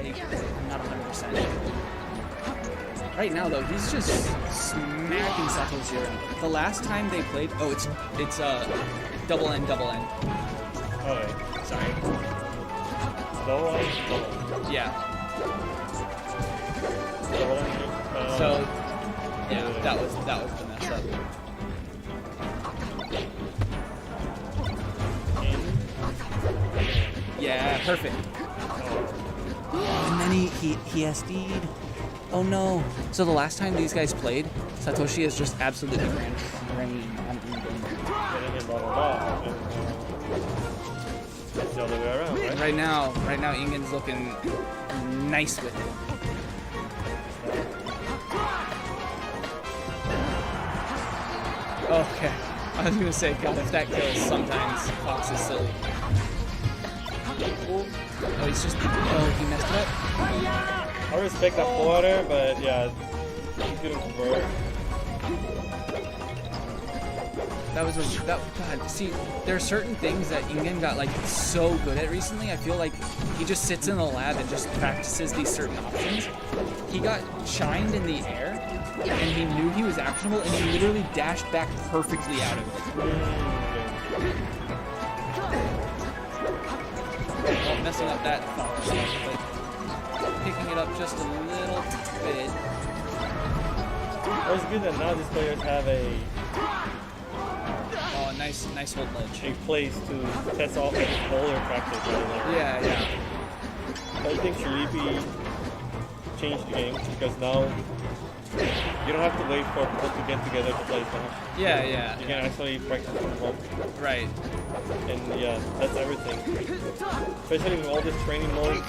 I'm not 100%. Right now, though, he's just smacking Satoshi around. The last time they played, it's double N. Oh, wait. Sorry. Double N? Yeah. Double N? So, yeah, that was the mess up. Yeah, perfect. And then he SD'd. Oh no. So the last time these guys played, Satoshi has just absolutely ran on Inngenn. It's the other way around, right? Right now Ingen's looking nice with it. Okay. I was gonna say, God, if that kills, sometimes Fox is silly. Oh, he's just. Oh, he messed it up. I respect that quarter, but yeah, he's gonna convert. God, see, there are certain things that Inngenn got like so good at recently. I feel like he just sits in the lab and just practices these certain options. He got shined in the air, and he knew he was actionable, and he literally dashed back perfectly out of it. Well, messing up that follow stuff, but picking it up just a little bit. It's good that now these players have a nice hold ledge. a place to test all the bowler practice. Right? Yeah. I think Shiripi changed the game because now you don't have to wait for people to get together to play Smash. Yeah. You can actually practice from home. Right. And yeah, that's everything. Especially with all this training mode.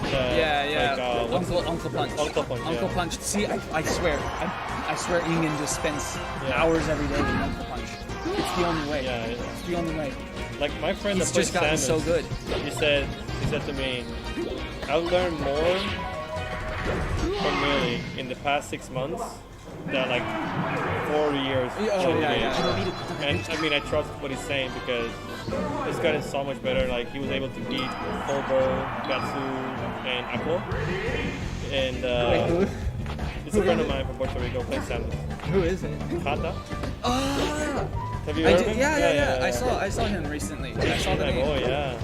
Yeah. Like, Uncle Punch. Uncle Punch. Uncle Yeah. Punch. See, I swear Inngenn just spends hours every day with Uncle Punch. It's the only way. Yeah. It's the only way. Like my friend He's that plays just gotten Samus, so good. He said to me, I've learned more from Millie in the past 6 months than like 4 years. Yeah. And I mean, I trust what he's saying because he's gotten so much better. Like he was able to beat Fulbo, Gatsu, and Aqua. And it's a friend of mine from Puerto Rico plays Samus. Who is it? Kata. Have you I heard did, of him? yeah. I saw him recently. I saw the name. Oh yeah.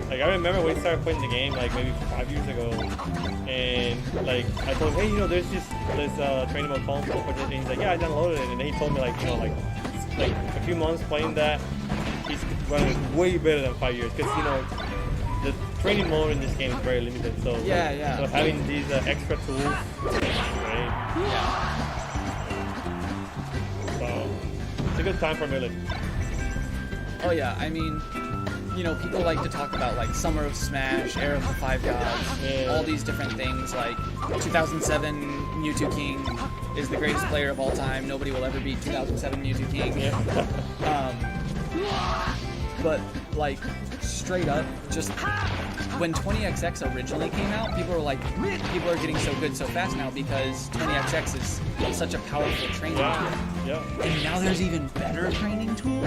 Like I remember when we started playing the game like maybe 5 years ago, and like I told him, hey, there's this training mode called, and he's like, yeah, I downloaded it, and then he told me like like a few months playing that, he's running way better than 5 years because the training mode in this game is very limited. So so having these extra tools is great. Yeah. So it's a good time for Millie. Oh yeah, I mean, people like to talk about like Summer of Smash, Era of the Five Gods, all these different things. Like 2007 Mewtwo King is the greatest player of all time. Nobody will ever beat 2007 Mewtwo King. But like straight up, just when 20XX originally came out, people were like, people are getting so good so fast now because 20XX is such a powerful training tool. Yeah. And now there's even better training tools,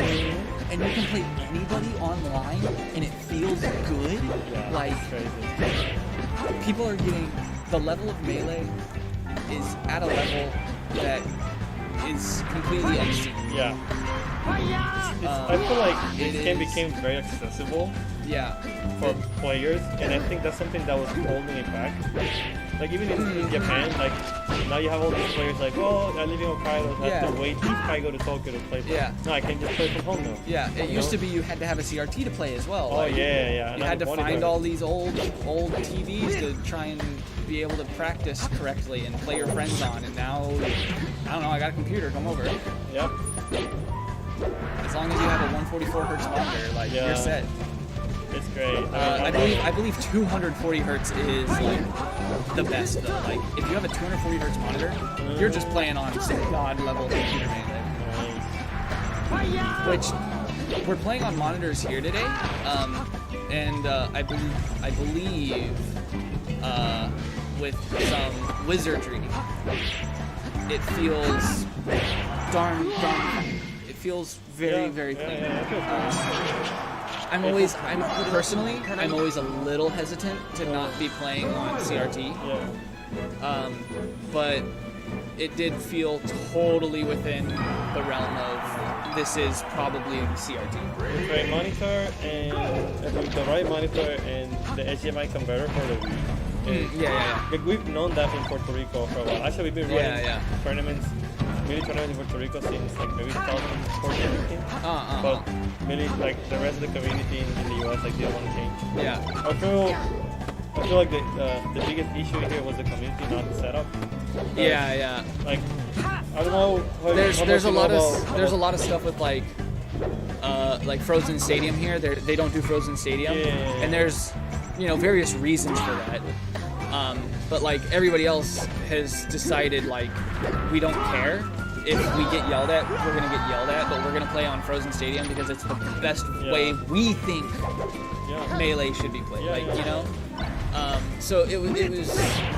and you can play anybody online, and it feels good. Yeah, like crazy. People are getting the level of melee is at a level that is completely unseen. Yeah. I feel like this game became very accessible for players, and I think that's something that was holding it back. Like even in Japan, like now you have all these players like, oh, I live in Hokkaido, so I have to wait if I go to Tokyo to play. No, I can just play from home now. Yeah, it used to be you had to have a CRT to play as well. Oh like, yeah. You had to find all these old TVs to try and be able to practice correctly and play your friends on. And now, I don't know, I got a computer, come over. Yep. As long as you have a 144 hertz monitor, like you're set. It's great. I believe 240 hertz is like the best though. Like if you have a 240 hertz monitor, you're just playing on some god level computer melee. Which we're playing on monitors here today, and I believe with some wizardry, it feels darn. It feels very clean. I'm personally, I'm always a little hesitant to not be playing on CRT. Yeah. But it did feel totally within the realm of this is probably CRT. With the right monitor and the HDMI converter for the Wii. Yeah. Like, we've known that in Puerto Rico for a while. Actually, we've been running tournaments, mini tournaments in Puerto Rico since like maybe 2014, 15. But really, like the rest of the community in the US, like they don't want to change. Yeah. I feel like the biggest issue here was the community, not the setup. Yeah. Like, I don't know. There's a lot of stuff with like Frozen Stadium here. They don't do Frozen Stadium, and there's various reasons for that. But like everybody else has decided like we don't care if we get yelled at, we're gonna get yelled at, but we're gonna play on Frozen Stadium because it's the best way we think Melee should be played. So it was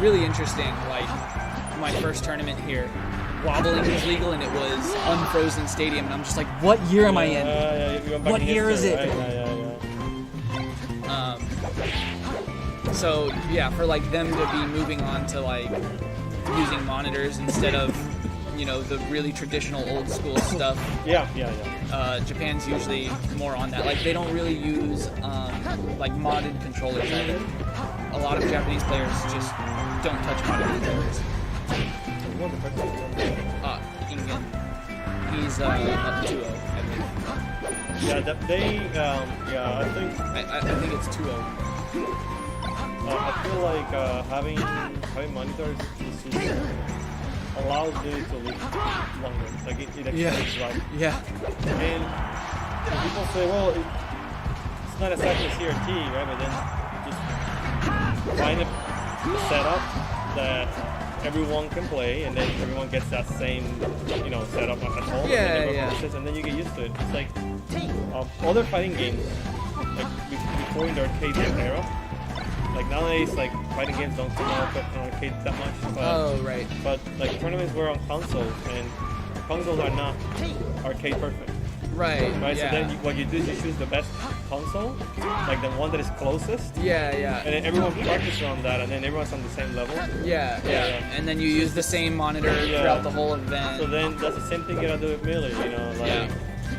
really interesting. Like my first tournament here, wobbling was legal and it was unfrozen stadium, and I'm just like, what year am I in? What year is it? So yeah, for like them to be moving on to like using monitors instead of the really traditional old school stuff. Japan's usually more on that. Like they don't really use like modded controllers either. A lot of Japanese players just don't touch modded controllers. Inngenn. He's up 2-0, I believe. I think it's 2-0. I feel like having monitors allows you to live longer. Like it extends life. Yeah. And people say, well, it's not exactly CRT, right? But then just find a setup that everyone can play, and then everyone gets that same, setup at home. And then you get used to it. It's like other fighting games, like before in the arcade era. Like nowadays, like fighting games don't come out on arcade that much. But like tournaments were on consoles, and consoles are not arcade perfect. Right. Yeah. So then what you do is you choose the best console, like the one that is closest. Yeah. And then everyone practices on that, and then everyone's on the same level. Yeah. And then you use the same monitor throughout the whole event. So then that's the same thing you gotta do with Melee,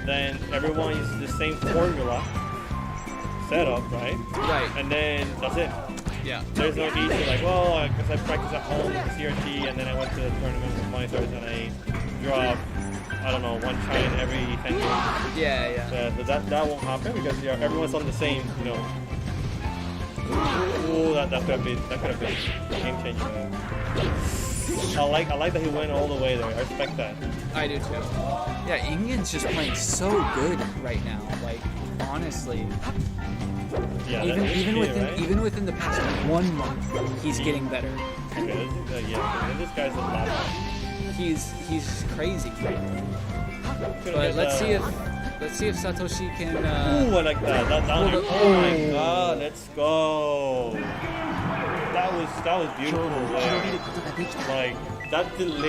Then everyone uses the same formula setup, right? Right. And then that's it. Yeah. There's no need to like, well, because I practice at home with CRT, and then I went to the tournament with monitors, and I dropped, I don't know, one shine every 10 games. Yeah. So that won't happen because everyone's on the same, Ooh, that could have been a game changer. I like that he went all the way there. I respect that. I do too. Yeah, Ingen's just playing so good right now. Like honestly. Yeah, even within the past 1 month, he's getting better. This guy's a lot of fun. He's crazy. But let's see if Satoshi can. Ooh, I like that. Oh my god, let's go. That was beautiful. Like that delay.